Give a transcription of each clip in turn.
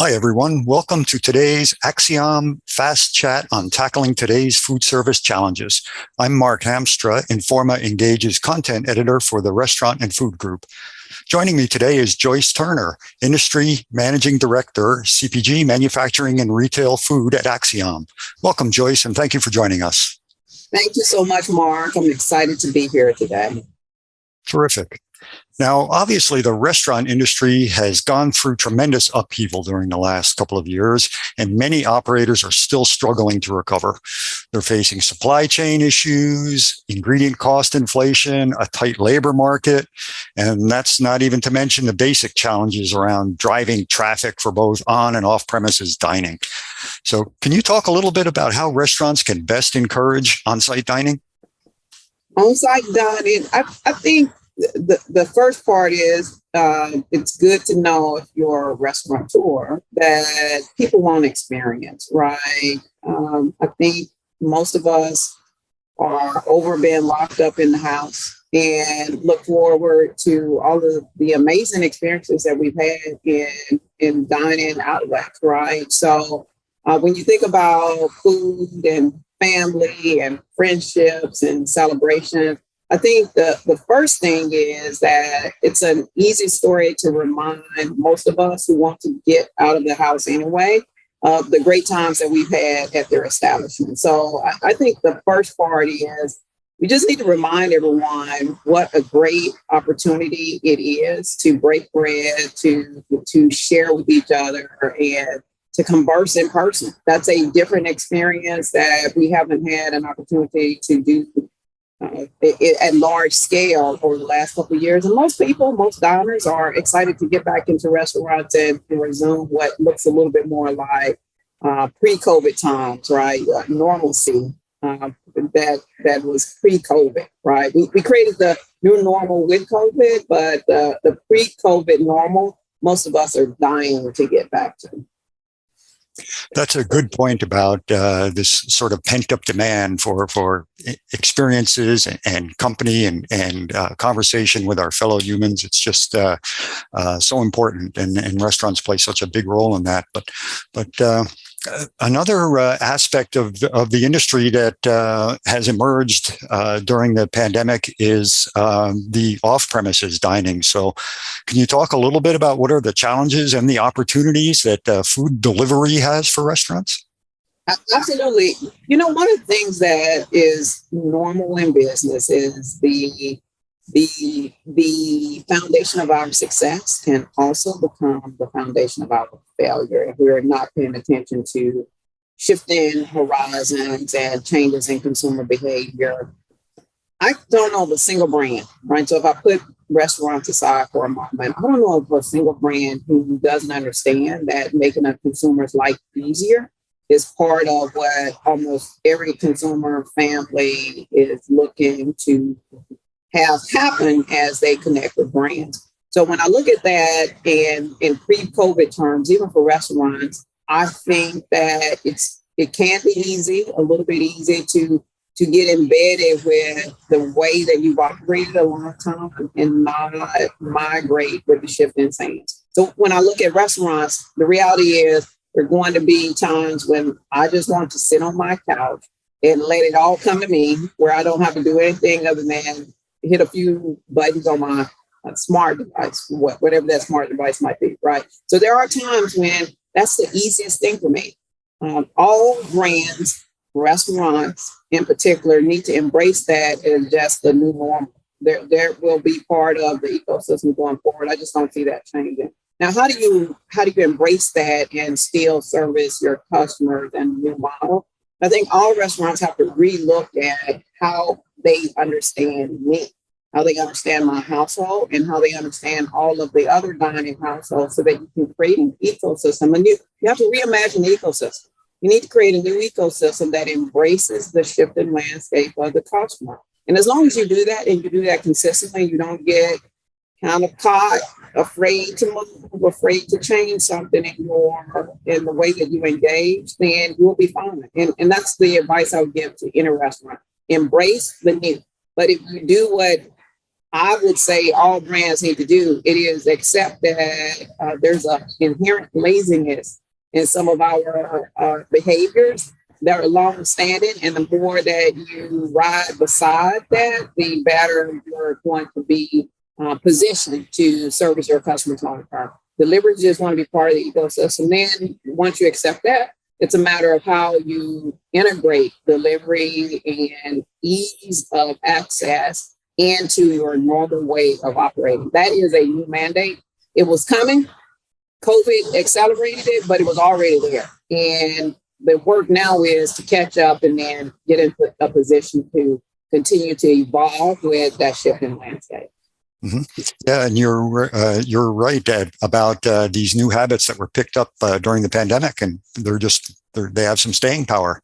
Hi, everyone. Welcome to today's Acxiom Fast Chat on tackling today's food service challenges. I'm Mark Hamstra, Informa Engage's content editor for the Restaurant and Food Group. Joining me today is Joyce Turner, Industry Managing Director, CPG, Manufacturing and Retail Food at Acxiom. Welcome, Joyce, and thank you for joining us. Thank you so much, Mark. I'm excited to be here today. Terrific. Now, obviously, the restaurant industry has gone through tremendous upheaval during the last couple of years, and many operators are still struggling to recover. They're facing supply chain issues, ingredient cost inflation, a tight labor market, and that's not even to mention the basic challenges around driving traffic for both on and off-premises dining. So can you talk a little bit about how restaurants can best encourage on-site dining? On-site dining, I think the first part is it's good to know if you're a restaurateur that people want experience, right? I think most of us are over being locked up in the house and look forward to all of the amazing experiences that we've had in dining outlets, right? So when you think about food and family and friendships and celebrations, I think the first thing is that it's an easy story to remind most of us who want to get out of the house anyway of the great times that we've had at their establishment. So I think the first part is we just need to remind everyone what a great opportunity it is to break bread, to share with each other, and to converse in person. That's a different experience that we haven't had an opportunity to do at large scale over the last couple of years. And most diners are excited to get back into restaurants and resume what looks a little bit more like pre-COVID times, right? Normalcy that was pre-COVID, right? We created the new normal with COVID, but the pre-COVID normal, most of us are dying to get back to. That's a good point about this sort of pent-up demand for experiences and company and conversation with our fellow humans. It's just so important, and restaurants play such a big role in that. But another aspect of the industry that has emerged during the pandemic is the off-premises dining. So can you talk a little bit about what are the challenges and the opportunities that food delivery has for restaurants? Absolutely. You know, one of the things that is normal in business is the foundation of our success can also become the foundation of our failure if we're not paying attention to shifting horizons and changes in consumer behavior. I don't know of a single brand, right? So if I put restaurants aside for a moment, I don't know of a single brand who doesn't understand that making a consumer's life easier is part of what almost every consumer family is looking to have happen as they connect with brands. So when I look at that in pre-COVID terms, even for restaurants, I think that it can be easy, a little bit easy to get embedded with the way that you've operated a long time and not migrate with the shift in sands. So when I look at restaurants, the reality is there are going to be times when I just want to sit on my couch and let it all come to me, where I don't have to do anything other than hit a few buttons on my smart device, whatever that smart device might be, right? So there are times when that's the easiest thing for me. All brands, restaurants in particular, need to embrace that as just the new normal. There will be part of the ecosystem going forward. I just don't see that changing. Now, how do you embrace that and still service your customers and new model? I think all restaurants have to relook at how they understand me, how they understand my household, and how they understand all of the other dining households so that you can create an ecosystem. And you have to reimagine the ecosystem. You need to create a new ecosystem that embraces the shifting landscape of the customer. And as long as you do that and you do that consistently, you don't get kind of caught, afraid to move, afraid to change something in the way that you engage, then you'll be fine. And that's the advice I would give to any restaurant. Embrace the new. But if you do what I would say all brands need to do it is accept that there's a inherent laziness in some of our behaviors that are long-standing, and the more that you ride beside that, the better you're going to be positioned to service your customers long term. Delivery just want to be part of the ecosystem. Then once you accept that, it's a matter of how you integrate delivery and ease of access into your normal way of operating. That is a new mandate. It was coming. COVID accelerated it, but it was already there. And the work now is to catch up and then get into a position to continue to evolve with that shifting landscape. Mm-hmm. Yeah, and you're right about these new habits that were picked up during the pandemic, and they have some staying power.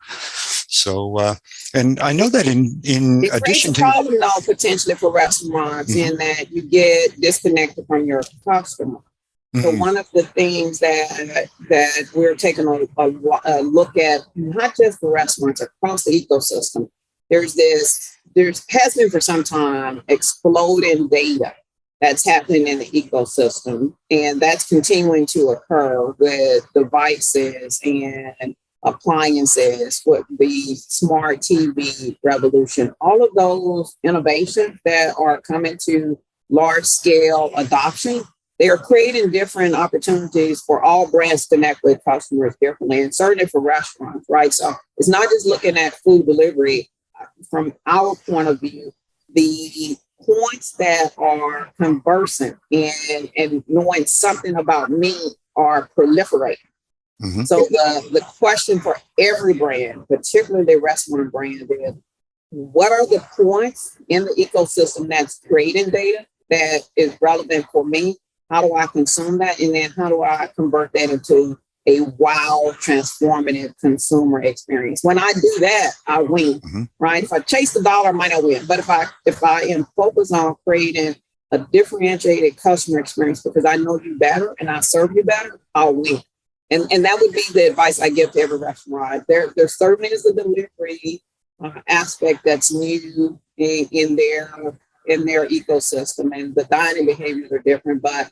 So, and I know that in addition to problem, though, potentially for restaurants, in that you get disconnected from your customer. So one of the things that we're taking a look at, not just for restaurants, across the ecosystem, there has been for some time exploding data that's happening in the ecosystem, and that's continuing to occur with devices and appliances, with the smart TV revolution, all of those innovations that are coming to large scale adoption. They are creating different opportunities for all brands to connect with customers differently, and certainly for restaurants, right? So it's not just looking at food delivery. From our point of view, the points that are conversant and knowing something about me are proliferating. Mm-hmm. So the question for every brand, particularly the restaurant brand, is what are the points in the ecosystem that's creating data that is relevant for me? How do I consume that? And then how do I convert that into a wow, transformative consumer experience? When I do that, I win, right? If I chase the dollar, I might not win. But if I am focused on creating a differentiated customer experience because I know you better and I serve you better, I'll win. And that would be the advice I give to every restaurant. There certainly is a delivery aspect that's new in their ecosystem, and the dining behaviors are different, but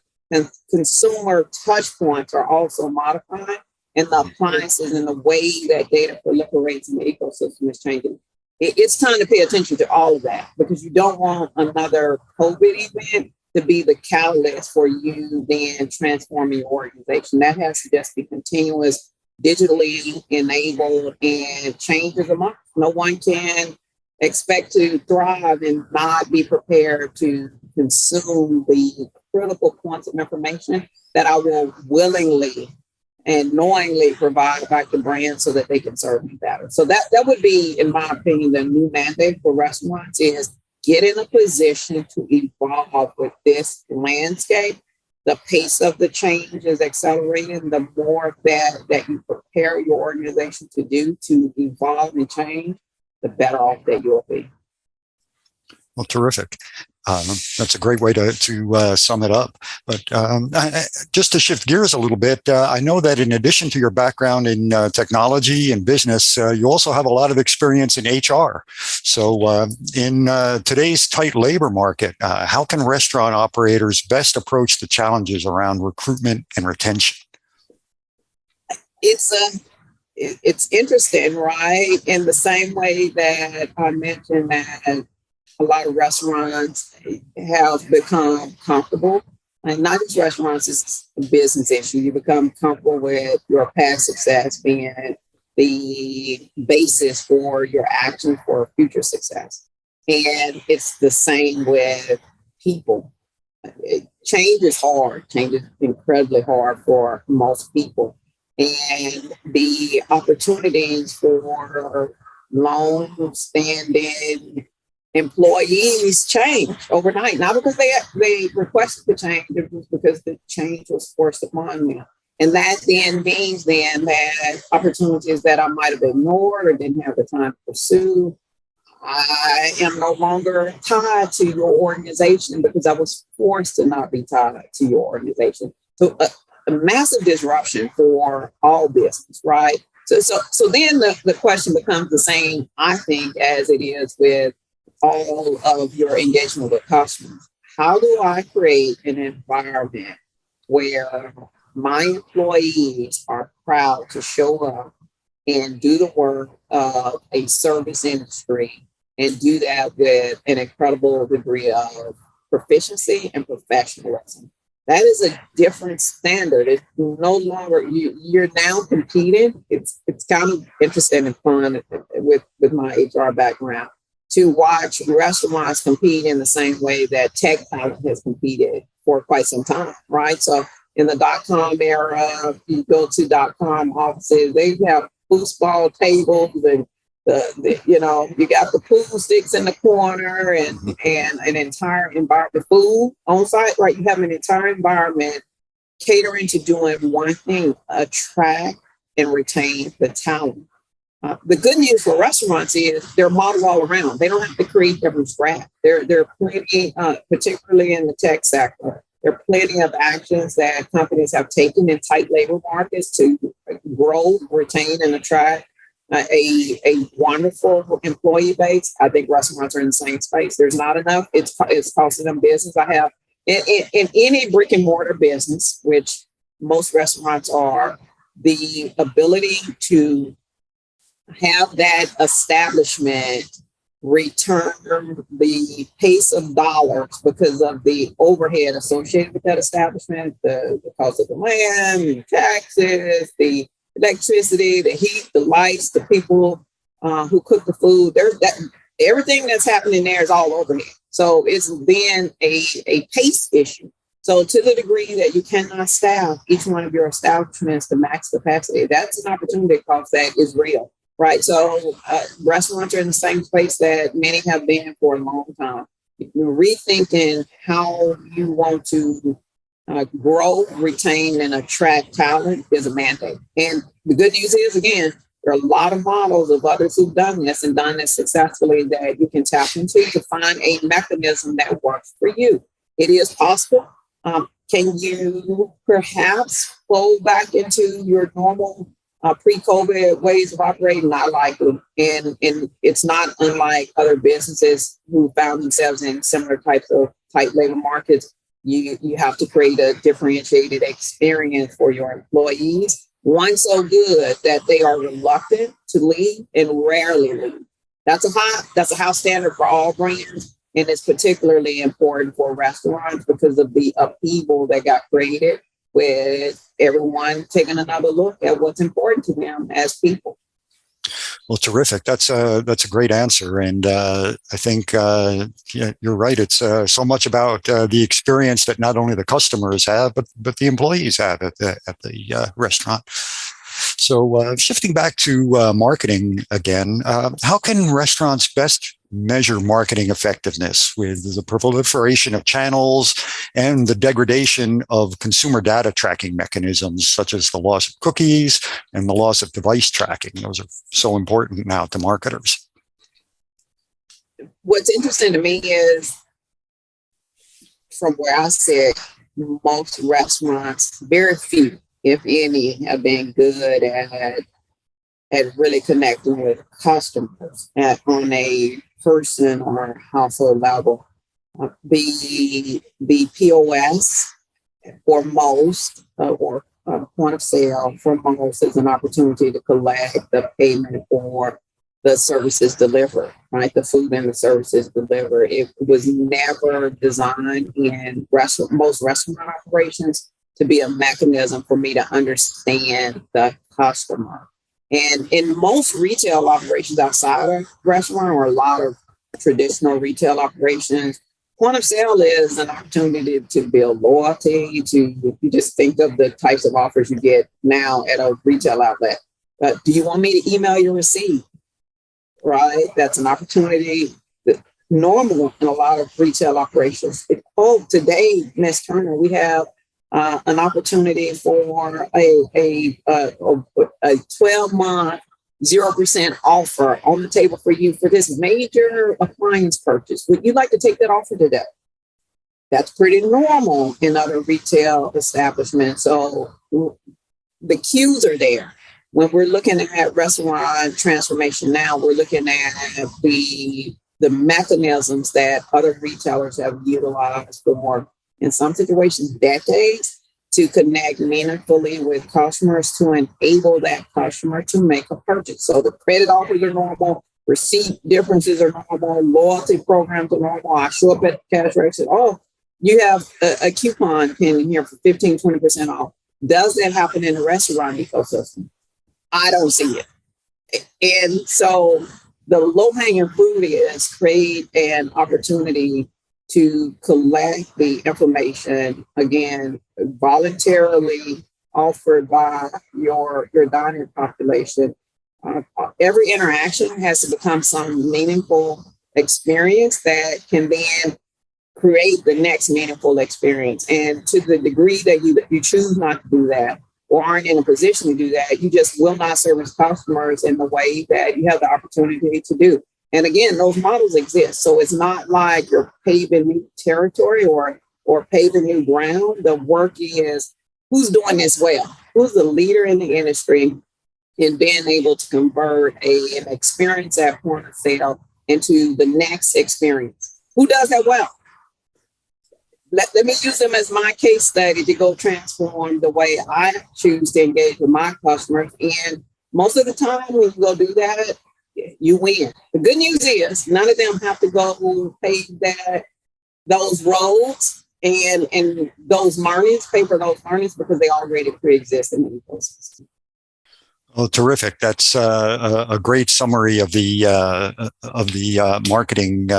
consumer touch points are also modified, and the appliances and the way that data proliferates in the ecosystem is changing. It's time to pay attention to all of that, because you don't want another COVID event to be the catalyst for you then transforming your organization. That has to just be continuous, digitally enabled, and change is a must. No one can expect to thrive and not be prepared to consume the critical points of information that I will willingly and knowingly provide back to brands so that they can serve me better. So that would be, in my opinion, the new mandate for restaurants is get in a position to evolve with this landscape. The pace of the change is accelerating. The more that you prepare your organization to evolve and change, the better off that you'll be. Well, terrific. That's a great way to sum it up. But just to shift gears a little bit, I know that in addition to your background in technology and business, you also have a lot of experience in HR. So in today's tight labor market, how can restaurant operators best approach the challenges around recruitment and retention? It's interesting, right? In the same way that I mentioned that a lot of restaurants have become comfortable, and not just restaurants, it's a business issue. You become comfortable with your past success being the basis for your action for future success. And it's the same with people. Change is hard. Change is incredibly hard for most people. And the opportunities for long-standing employees change overnight, not because they requested the change, it was because the change was forced upon them. And that then means that opportunities that I might have ignored or didn't have the time to pursue, I am no longer tied to your organization because I was forced to not be tied to your organization. So a massive disruption for all business, right? So then the question becomes the same, I think, as it is with all of your engagement with customers. How do I create an environment where my employees are proud to show up and do the work of a service industry and do that with an incredible degree of proficiency and professionalism? That is a different standard. It's no longer you're now competing. It's kind of interesting and fun with my HR background to watch restaurants compete in the same way that tech talent has competed for quite some time, right? So in the .com era, you go to .com offices, they have foosball tables and you got the pool sticks in the corner and an entire environment, food on site, right? You have an entire environment catering to doing one thing: attract and retain the talent. The good news for restaurants is they're modeled all around. They don't have to create them from scratch. There are plenty, particularly in the tech sector, there are plenty of actions that companies have taken in tight labor markets to grow, retain, and attract a wonderful employee base. I think restaurants are in the same space. There's not enough. It's costing them business. I have in any brick and mortar business, which most restaurants are, the ability to have that establishment return the pace of dollars because of the overhead associated with that establishment, the cost of the land, the taxes, the electricity, the heat, the lights, the people who cook the food. Everything that's happening there is all overhead. So it's then a pace issue. So to the degree that you cannot staff each one of your establishments to max capacity, that's an opportunity cost that is real. Right. So restaurants are in the same place that many have been for a long time. You're rethinking how you want to grow, retain, and attract talent is a mandate. And the good news is, again, there are a lot of models of others who've done this and done this successfully that you can tap into to find a mechanism that works for you. It is possible. Can you perhaps flow back into your normal pre-COVID ways of operating? Not likely. And it's not unlike other businesses who found themselves in similar types of tight labor markets. You have to create a differentiated experience for your employees, one so good that they are reluctant to leave and rarely leave. That's a house standard for all brands. And it's particularly important for restaurants because of the upheaval that got created with everyone taking another look at what's important to them as people. Well, terrific. That's a great answer, and I think you're right. It's so much about the experience that not only the customers have, but the employees have at the restaurant. So, shifting back to marketing again, how can restaurants best measure marketing effectiveness with the proliferation of channels and the degradation of consumer data tracking mechanisms, such as the loss of cookies and the loss of device tracking? Those are so important now to marketers. What's interesting to me is, from where I sit, most restaurants, very few, if any, have been good at really connecting with customers on a person or household level. The POS for most, or point of sale for most, is an opportunity to collect the payment for the services delivered, right? The food and the services delivered. It was never designed in most restaurant operations to be a mechanism for me to understand the customer. And in most retail operations outside of restaurant, or a lot of traditional retail operations, point of sale is an opportunity to build loyalty. You just think of the types of offers you get now at a retail outlet. Do you want me to email your receipt? Right? That's an opportunity that's normal in a lot of retail operations. Today, Ms. Turner, we have an opportunity for a 12-month 0% offer on the table for you for this major appliance purchase. Would you like to take that offer today? That's pretty normal in other retail establishments. So the cues are there. When we're looking at restaurant transformation now, we're looking at the the mechanisms that other retailers have utilized for, in some situations, decades, to connect meaningfully with customers to enable that customer to make a purchase. So the credit offers are normal, receipt differences are normal, loyalty programs are normal. I show up at the cash register, oh, you have a coupon pending here for 15, 20% off. Does that happen in the restaurant ecosystem? I don't see it. And so the low-hanging fruit is create an opportunity to collect the information, again, voluntarily offered by your dining population. Every interaction has to become some meaningful experience that can then create the next meaningful experience. And to the degree that you choose not to do that or aren't in a position to do that, you just will not service customers in the way that you have the opportunity to do. And again, those models exist. So it's not like you're paving new territory or paving new ground. The work is who's doing this well, who's the leader in the industry in being able to convert an experience at point of sale into the next experience. Who does that well? Let me use them as my case study to go transform the way I choose to engage with my customers. And most of the time when you go do that, you win. The good news is none of them have to go pay those roads and those learnings, pay for those learnings because they already pre-exist in the ecosystem. Oh, terrific! That's a great summary of the marketing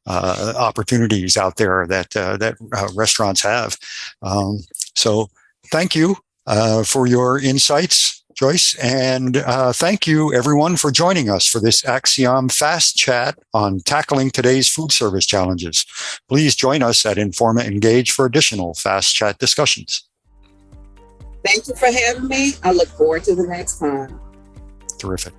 opportunities out there that restaurants have. So, thank you for your insights, Joyce, and thank you everyone for joining us for this Acxiom Fast Chat on tackling today's food service challenges. Please join us at Informa Engage for additional Fast Chat discussions. Thank you for having me. I look forward to the next time. Terrific.